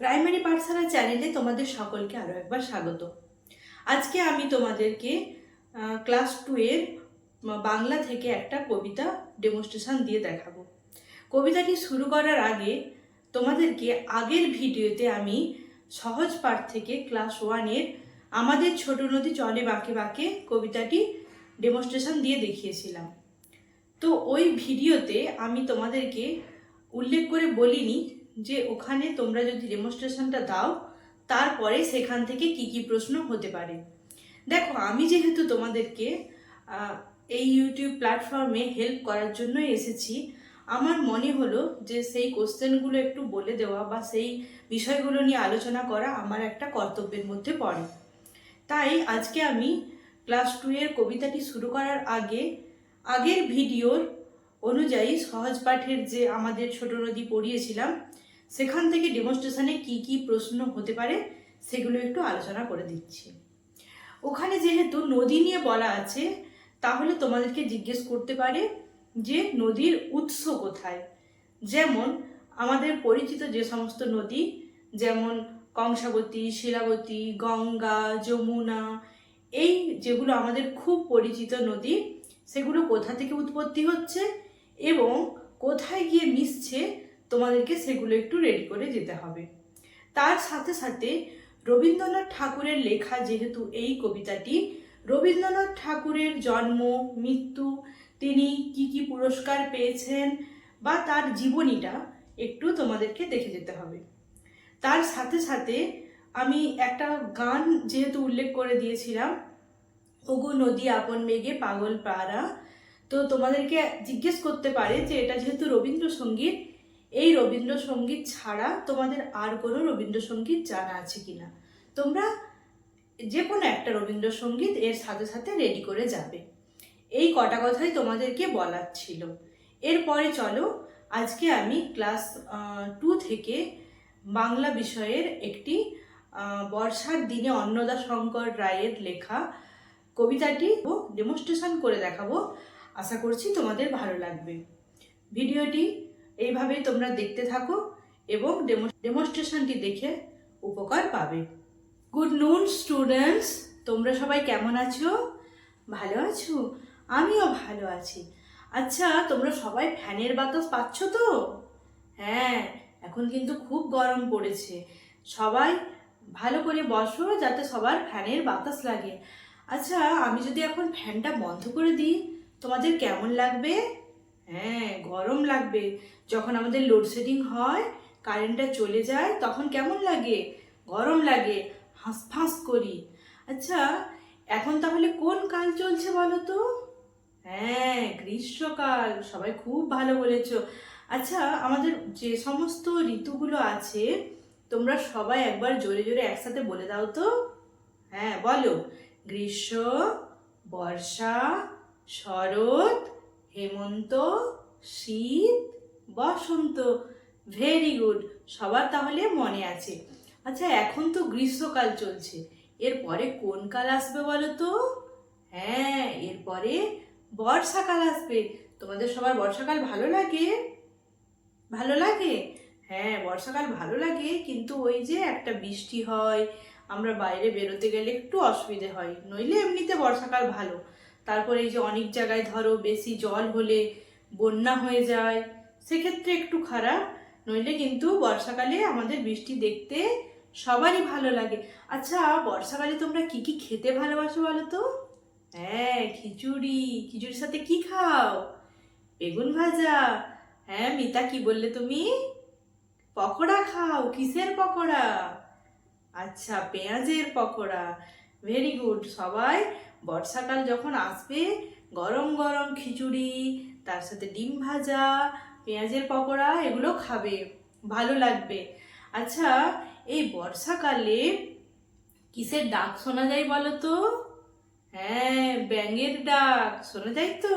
Primary পাঠশালা চ্যানেলে তোমাদের সকলকে আরও একবার স্বাগত। আজকে আমি তোমাদেরকে ক্লাস 2 এর বাংলা থেকে একটা কবিতা ডেমনস্ট্রেশন দিয়ে দেখাবো। কবিতাটি শুরু করার আগে তোমাদেরকে আগের ভিডিওতে আমি সহজ পাঠ থেকে ক্লাস 1 এর আমাদের ছোট নদী চলে বাঁকে বাঁকে কবিতাটি ডেমনস্ট্রেশন দিয়ে দেখিয়েছিলাম। তো ওই ভিডিওতে আমি তোমাদেরকে উল্লেখ করে বলিনি যে ওখানে তোমরা যদি ডেমনস্ট্রেশনটা দাও তারপরে সেখান থেকে কি কি প্রশ্ন হতে পারে। দেখো, আমি যেহেতু তোমাদেরকে এই ইউটিউব প্ল্যাটফর্মে হেল্প করার জন্য এসেছি, আমার মনে হলো যে সেই কোশ্চেনগুলো একটু বলে দেওয়া বা সেই বিষয়গুলো নিয়ে আলোচনা করা আমার একটা কর্তব্যের মধ্যে পড়ে। তাই আজকে আমি ক্লাস 2 এর কবিতাটি শুরু করার আগে আগের ভিডিওর অনুযায়ী সহজ পাঠের যে আমাদের ছোট নদী পড়িয়েছিলাম সেখান থেকে ডেমনস্ট্রেশনে কি কি প্রশ্ন হতে পারে সেগুলো একটু আলোচনা করে দিচ্ছি। ওখানে যেহেতু নদী নিয়ে বলা আছে, তাহলে তোমাদেরকে জিজ্ঞেস করতে পারে যে নদীর উৎস কোথায়। যেমন আমাদের পরিচিত যে সমস্ত নদী, যেমন কংসাবতী, শিলাবতী, গঙ্গা, যমুনা, এই যেগুলো আমাদের খুব পরিচিত নদী, সেগুলো কোথা থেকে উৎপত্তি হচ্ছে এবং কোথায় গিয়ে মিশছে তোমাদেরকে সেগুলো একটু রেডি করে যেতে হবে। তার সাথে সাথে রবীন্দ্রনাথ ঠাকুরের লেখা যেহেতু এই কবিতাটি, রবীন্দ্রনাথ ঠাকুরের জন্ম, মৃত্যু, তিনি কি কি পুরস্কার পেয়েছেন বা তার জীবনীটা একটু তোমাদেরকে দেখে যেতে হবে। তার সাথে সাথে আমি একটা গান যেহেতু উল্লেখ করে দিয়েছিলাম, ওগো নদী আপন মেঘে পাগল পাড়া, তো তোমাদেরকে জিজ্ঞেস করতে পারে যে এটা যেহেতু রবীন্দ্রসঙ্গীত, এই রবীন্দ্রসঙ্গীত ছাড়া তোমাদের আর কোনো রবীন্দ্রসঙ্গীত জানা আছে কিনা। তোমরা যে কোনো একটা রবীন্দ্রসঙ্গীত এর সাথে সাথে রেডি করে যাবে। এই কটা কথাই তোমাদেরকে বলার ছিল। এরপরে চলো আজকে আমি ক্লাস 2 থেকে বাংলা বিষয়ের একটি বর্ষার দিনে অন্নদাশঙ্কর রায়ের লেখা কবিতাটি ডেমনস্ট্রেশন করে দেখাবো। আশা করছি তোমাদের ভালো লাগবে। ভিডিওটি এইভাবেই তোমরা দেখতে থাকো এবং ডেমনস্ট্রেশনটি দেখে উপকার পাবে। গুড নুন স্টুডেন্টস, তোমরা সবাই কেমন আছো? ভালো আছো? আমিও ভালো আছি। আচ্ছা, তোমরা সবাই ফ্যানের বাতাস পাচ্ছ তো? হ্যাঁ, এখন কিন্তু খুব গরম পড়েছে। সবাই ভালো করে বসো যাতে সবার ফ্যানের বাতাস লাগে। আচ্ছা, আমি যদি এখন ফ্যানটা বন্ধ করে দিই তোমাদের কেমন লাগবে? হ্যাঁ, গরম লাগবে। যখন আমাদের লোডশেডিং হয়, কারেন্টটা চলে যায়, তখন কেমন লাগে? গরম লাগে, হাঁসফাঁস করি। আচ্ছা, এখন তাহলে কোন কাল চলছে বলো তো? হ্যাঁ, গ্রীষ্মকাল। সবাই খুব ভালো বলেছ। আচ্ছা, আমাদের যে সমস্ত ঋতুগুলো আছে তোমরা সবাই একবার জোরে জোরে একসাথে বলে দাও তো। হ্যাঁ, বলো। গ্রীষ্ম, বর্ষা, শরৎ, হেমন্ত, শীত, বসন্ত। ভেরি গুড, সবার তাহলে মনে আছে। আচ্ছা, এখন তো গ্রীষ্মকাল চলছে, এরপরে কোন কাল আসবে বলো তো? হ্যাঁ, এরপরে বর্ষাকাল আসবে। তোমাদের সবার বর্ষাকাল ভালো লাগে? ভালো লাগে? হ্যাঁ, বর্ষাকাল ভালো লাগে, কিন্তু ওই যে একটা বৃষ্টি হয়, আমরা বাইরে বেরোতে গেলে একটু অসুবিধে হয়, নইলে এমনিতে বর্ষাকাল ভালো। তারপরে এই যে অনেক জায়গায় ধরো বেশি জল হলে বন্যা হয়ে যায়, সেক্ষেত্রে একটু খারাপ, নইলে কিন্তু বর্ষাকালে আমাদের বৃষ্টি দেখতে সবারই ভালো লাগে। আচ্ছা, বর্ষাকালে তোমরা কি কি খেতে ভালোবাসো বলো তো? হ্যাঁ, খিচুড়ি। খিচুড়ির সাথে কি খাও? বেগুন ভাজা। হ্যাঁ মিতা, কি বললে তুমি? পকোড়া খাও। কিসের পকোড়া? আচ্ছা, পেঁয়াজের পকোড়া। Very good. সবাই বর্ষাকাল যখন আসবে, গরম গরম খিচুড়ি, তার সাথে ডিম ভাজা, পেঁয়াজের পকোড়া, এগুলো খাবে, ভালো লাগবে। আচ্ছা, এই বর্ষাকালে কিসের ডাক শোনা যায় বলো তো? হ্যাঁ, ব্যাঙের ডাক শোনা যায় তো।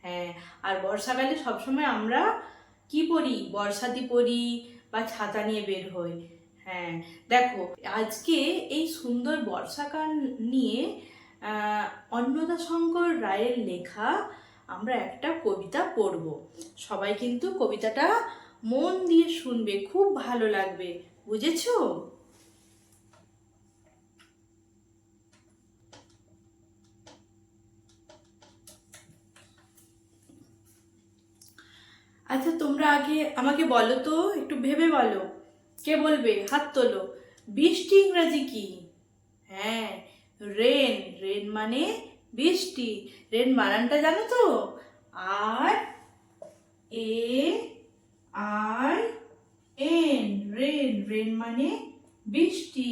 হ্যাঁ, আর বর্ষাকালে সবসময় আমরা কি পরি? বর্ষাতি পরি বা ছাতা নিয়ে বের হই। হ্যাঁ, দেখো আজকে এই সুন্দর বর্ষাকাল নিয়ে অন্নদাশঙ্কর রায়ের লেখা আমরা একটা কবিতা পড়ব। সবাই কিন্তু কবিতাটা মন দিয়ে শুনবে, খুব ভালো লাগবে। বুঝেছো? আচ্ছা, তোমরা আগে আমাকে বলো তো, একটু ভেবে বলো। কে বলবে? হাত তোলো। বৃষ্টি ইংরাজি কি? হ্যাঁ, রেন। রেন মানে বৃষ্টি। রেন বানানটা জানো তো? আর এ আর এন, রেন। রেন মানে বৃষ্টি।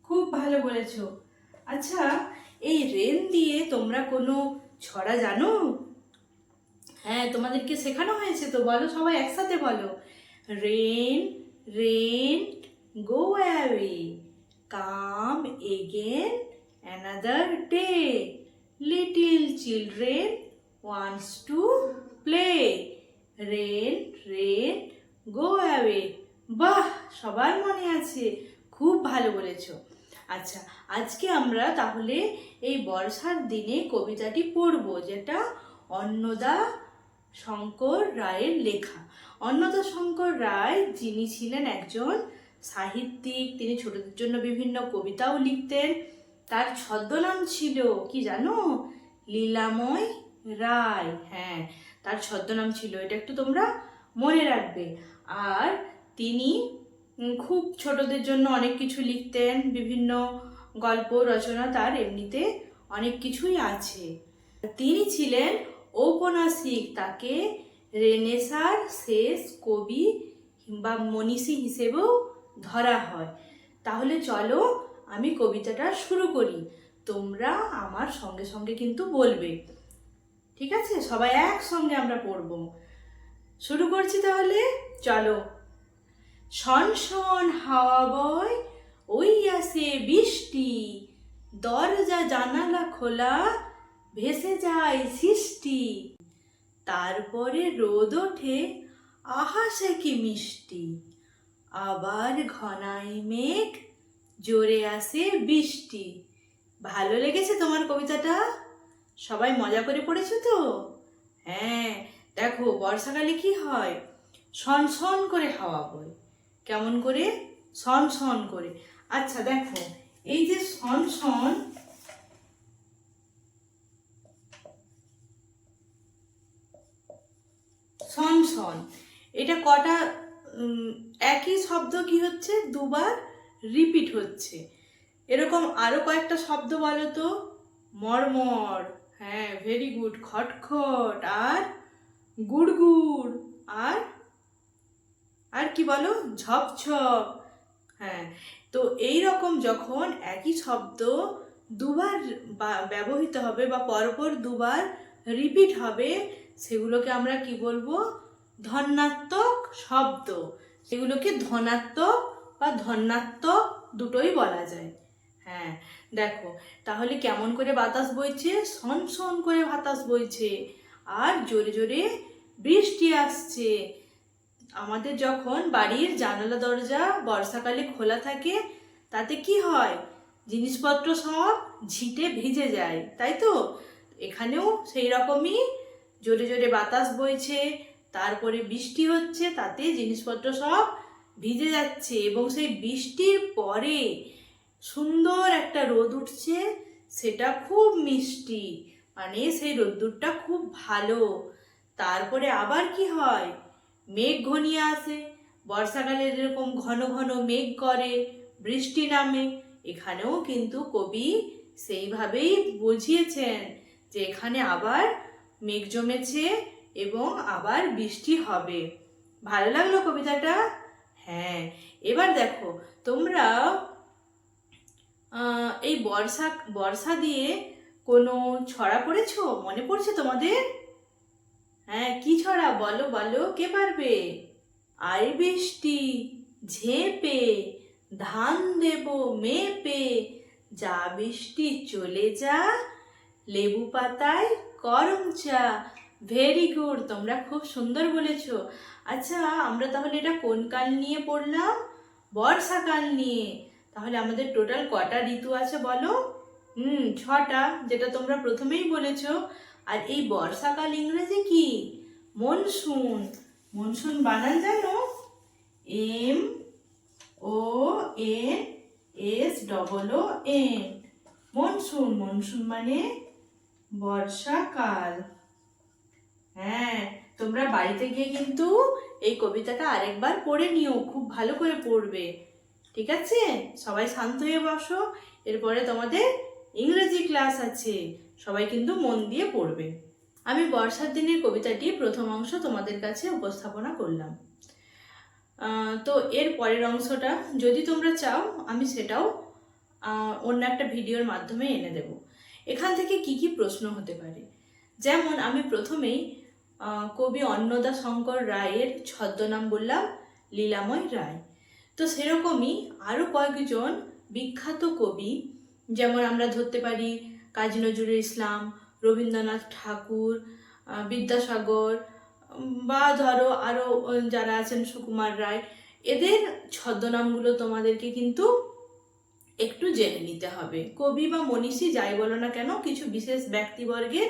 খুব ভালো বলেছো। আচ্ছা, এই রেন দিয়ে তোমরা কোনো ছড়া জানো? হ্যাঁ, তোমাদেরকে শেখানো হয়েছে তো, বলো সবাই একসাথে বলো। Rain, rain, go away, come again another day, little children wants to play, rain, rain, go away. বাহ, সবার মনে আছে, খুব ভালো বলেছো। আচ্ছা, আজকে আমরা তাহলে এই বর্ষার দিনে কবিতাটি পড়ব, যেটা অন্নদা শঙ্কর রায়ের লেখা। অন্নদা শঙ্কর রায় যিনি ছিলেন একজন সাহিত্যিক, তিনি ছোটদের জন্য বিভিন্ন কবিতাও লিখতেন। তার ছদ্মনাম ছিল কি জানো? লীলাময় রায়। হ্যাঁ, তার ছদ্মনাম ছিল, এটা একটু তোমরা মনে রাখবে। আর তিনি খুব ছোটদের জন্য অনেক কিছু লিখতেন, বিভিন্ন গল্প রচনা তার এমনিতে অনেক কিছুই আছে। তিনি ছিলেন ঔপন্যাসিক, তাকে রেনেসাঁর শেষ কবি বা মনীষী হিসেবেও ধরা হয়। তাহলে চলো আমি কবিতাটা শুরু করি, তোমরা আমার সঙ্গে সঙ্গে কিন্তু বলবে, ঠিক আছে? সবাই একসঙ্গে আমরা পড়ব। শুরু করছি তাহলে, চলো। শন শন হাওয়া বয়, ওই আসে বৃষ্টি, দরজা জানালা খোলা, ভেসে যায় সৃষ্টি, তারপরে রোদ ওঠে, আহা সে কি মিষ্টি, আবার ঘনাই মেঘ, জোরে আসে বৃষ্টি। ভালো লেগেছে তোমার কবিতাটা? সবাই মজা করে পড়েছো তো? হ্যাঁ, দেখো বর্ষাকালে কি হয়? সন সন করে হাওয়া বয়। কেমন করে? সন সন করে। আচ্ছা দেখো, এই যে সন সন, সন সন, এটা কটা একই শব্দ কি হচ্ছে? দুবার রিপিট হচ্ছে। এরকম আরো কয়েকটা শব্দ বলো তো। মরমর, হ্যাঁ ভেরি গুড। খটখট, আর গুড়গুড়, আর আর কি বলো? ঝপঝপ। হ্যাঁ, তো এই রকম যখন একই শব্দ দুবার ব্যবহৃত হবে বা পরপর দুবার রিপিট হবে, সেগুলোকে আমরা কি বলবো? ধন্যাত্মক শব্দ। সেগুলোকে ধনাত্মক বা ধন্যাত্মক দুটোই বলা যায়। হ্যাঁ, দেখো তাহলে কেমন করে বাতাস বইছে? সন সন করে বাতাস বইছে, আর জোরে জোরে বৃষ্টি আসছে। আমাদের যখন বাড়ির জানালা দরজা বর্ষাকালে খোলা থাকে, তাতে কি হয়? জিনিসপত্র সব ঝিঁটে ভিজে যায়, তাই তো? এখানেও সেই রকমই জোরে জোরে বাতাস বইছে, তারপরে বৃষ্টি হচ্ছে, তাতে জিনিসপত্র সব ভিজে যাচ্ছে, এবং সেই বৃষ্টির পরে সুন্দর একটা রোদ উঠছে, সেটা খুব মিষ্টি, মানে সেই রোদ্দুরটা খুব ভালো। তারপরে আবার কি হয়? মেঘ ঘনিয়ে আসে। বর্ষাকালে যেরকম ঘন ঘন মেঘ করে, বৃষ্টি নামে, এখানেও কিন্তু কবি সেইভাবেই বুঝিয়েছেন যে এখানে আবার মেঘ জমেছে এবং আবার বৃষ্টি হবে। ভালো লাগলো কবিতাটা? হ্যাঁ, এবার দেখো তোমরা এই বর্ষা দিয়ে কোনো ছড়া পড়েছো? মনে পড়ছে তোমাদের? হ্যাঁ, কি ছড়া? বলো বলো, কে পারবে? আই বৃষ্টি ঝেঁপে, ধান দেব মেপে, যা বৃষ্টি চলে যা, লেবু পাতায় করম চা। ভেরি গুড, তোমরা খুব সুন্দর বলেছো। আচ্ছা, আমরা তাহলে এটা কোন কাল নিয়ে পড়লাম? বর্ষাকাল নিয়ে। তাহলে আমাদের টোটাল কটা ঋতু আছে বলো? 6টা, যেটা তোমরা প্রথমেই বলেছো। আর এই বর্ষাকাল ইংরেজি কি? মনসুন। মনসুন বানান জানো? M O N S double O N, monsoon. Monsoon মানে বর্ষাকাল। হ্যাঁ, তোমরা বাড়িতে গিয়ে কিন্তু এই কবিতাটা আরেকবার পড়ে নিও, খুব ভালো করে পড়বে, ঠিক আছে? সবাই শান্ত হয়ে বসো, এরপরে তোমাদের ইংরেজি ক্লাস আছে, সবাই কিন্তু মন দিয়ে পড়বে। আমি বর্ষার দিনের কবিতাটি প্রথম অংশ তোমাদের কাছে উপস্থাপনা করলাম। তো এর পরের অংশটা যদি তোমরা চাও আমি সেটাও অন্য একটা ভিডিওর মাধ্যমে এনে দেব। এখান থেকে কি কি প্রশ্ন হতে পারে, যেমন আমি প্রথমেই কবি অন্নদা শঙ্কর রায়ের ছদ্মনাম বললাম লীলাময় রায়। তো সেরকমই আরও কয়েকজন বিখ্যাত কবি, যেমন আমরা ধরতে পারি কাজী নজরুল ইসলাম, রবীন্দ্রনাথ ঠাকুর, বিদ্যাসাগর, বা ধরো আরও যারা আছেন সুকুমার রায়, এদের ছদ্মনামগুলো তোমাদেরকে কিন্তু একটু জেনে নিতে হবে। কবি বা মনীষী যাই বলো না কেন, কিছু বিশেষ ব্যক্তিবর্গের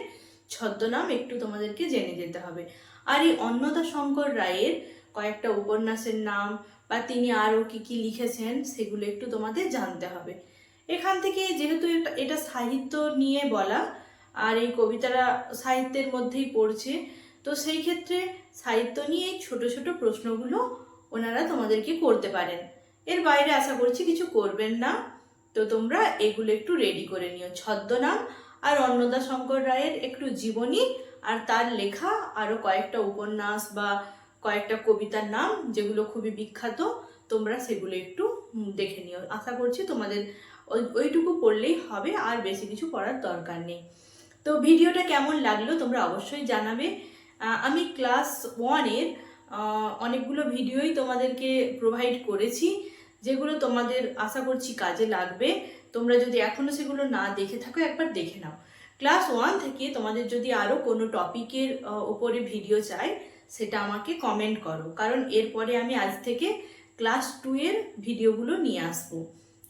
ছদ্মনাম একটু তোমাদেরকে জেনে যেতে হবে। আর এই অন্নদা শঙ্কর রায়ের কয়েকটা উপন্যাসের নাম বা তিনি আরও কি কি লিখেছেন সেগুলো একটু তোমাদের জানতে হবে। এখান থেকে যেহেতু এটা সাহিত্য নিয়ে বলা আর এই কবিতাটা সাহিত্যের মধ্যেই পড়ছে, তো সেই ক্ষেত্রে সাহিত্য নিয়ে এই ছোট ছোট প্রশ্নগুলো ওনারা তোমাদেরকে করতে পারেন। এর বাইরে আশা করছি কিছু করবেন না। তো তোমরা এগুলো একটু রেডি করে নিও, ছদ্মনাম আর অন্নদা শঙ্কর রায়ের একটু জীবনী আর তার লেখা আরও কয়েকটা উপন্যাস বা কয়েকটা কবিতার নাম যেগুলো খুবই বিখ্যাত, তোমরা সেগুলো একটু দেখে নিও। আশা করছি তোমাদের ওইটুকু পড়লেই হবে, আর বেশি কিছু পড়ার দরকার নেই। তো ভিডিওটা কেমন লাগলো তোমরা অবশ্যই জানাবে। আমি ক্লাস 1-এর অনেকগুলো ভিডিওই তোমাদেরকে প্রোভাইড করেছি, যেগুলো তোমাদের আশা করছি কাজে লাগবে। তোমরা যদি এখনও সেগুলো না দেখে থাকো একবার দেখে নাও। ক্লাস 1 থেকে তোমাদের যদি আরও কোনো টপিকের ওপরে ভিডিও চাই সেটা আমাকে কমেন্ট করো, কারণ এরপরে আমি আজ থেকে ক্লাস 2-এর ভিডিওগুলো নিয়ে আসবো।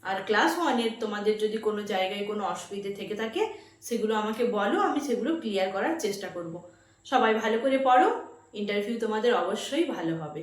আর ক্লাস 1-এর তোমাদের যদি কোনো জায়গায় কোনো অসুবিধে থেকে থাকে সেগুলো আমাকে বলো, আমি সেগুলো ক্লিয়ার করার চেষ্টা করব। সবাই ভালো করে পড়ো, ইন্টারভিউ তোমাদের অবশ্যই ভালো হবে।